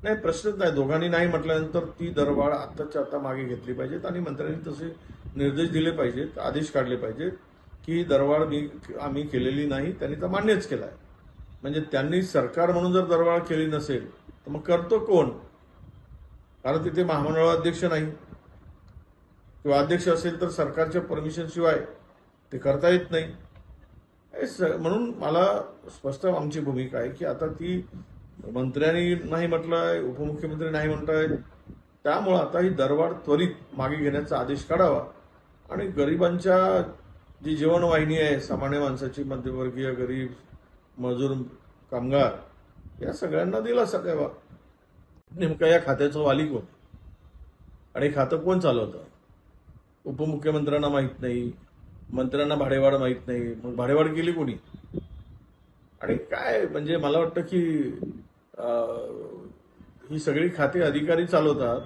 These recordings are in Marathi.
नाही, प्रश्नच नाही. दोघांनी नाही म्हटल्यानंतर ती दरवाढ आत्ताच्या आता मागे घेतली पाहिजेत आणि मंत्र्यांनी तसे निर्देश दिले पाहिजेत, आदेश काढले पाहिजेत की ही दरवाढ आम्ही केलेली नाही. त्यांनी तर मान्यच केला आहे. म्हणजे त्यांनी सरकार म्हणून जर दरवाढ केली नसेल तर मग करतो कोण? कारण तिथे महामंडळ अध्यक्ष नाही किंवा अध्यक्ष असेल तर सरकारच्या परमिशन शिवाय ते करता येत नाही. म्हणून मला स्पष्ट आमची भूमिका आहे की आता ती मंत्र्यांनी नाही म्हटलंय, उपमुख्यमंत्री नाही म्हणतायत, त्यामुळं आता ही दरवाढ त्वरित मागे घेण्याचा आदेश काढावा आणि गरिबांच्या जी जीवनवाहिनी आहे, सामान्य माणसाची, मध्यमवर्गीय, गरीब, मजूर, कामगार, या सगळ्यांना दिलासा द्यावा. नेमका या खात्याचं वाली कोण आणि खातं कोण चालवतं? उपमुख्यमंत्र्यांना माहीत नाही, मंत्र्यांना भाडेवाढ माहीत नाही, मग भाडेवाढ केली कोणी? आणि काय म्हणजे मला वाटतं की ही सगळी खाती अधिकारी चालवतात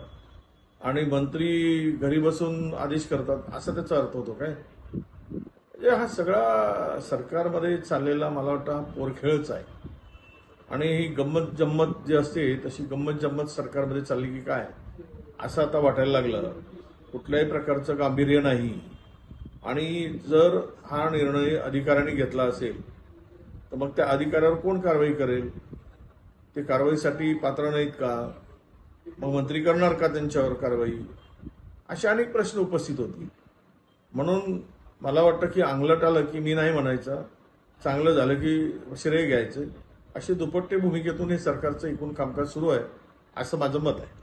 आणि मंत्री घरी बसून आदेश करतात, असा त्याचा अर्थ होतो काय? म्हणजे हा सगळा सरकारमध्ये चाललेला मला वाटतं हा पोरखेळच आहे. आणि ही गंमत जम्मत जी असते तशी गंमत जम्मत सरकारमध्ये चालली की काय असं आता वाटायला लागलं. कुठल्याही प्रकारचं गांभीर्य नाही. आणि जर हा निर्णय अधिकाऱ्यांनी घेतला असेल तर मग त्या अधिकाऱ्यावर कोण कारवाई करेल? ते कारवाईसाठी पात्र नाहीत का? मग मंत्री करणार का त्यांच्यावर कारवाई? असे अनेक प्रश्न उपस्थित होतील. म्हणून मला वाटतं की अंगलट आलं की मी नाही म्हणायचं, चांगलं झालं की श्रेय घ्यायचं, अशी दुपट्टे भूमिकेतून हे सरकारचं एकूण कामकाज सुरू आहे असं माझं मत आहे.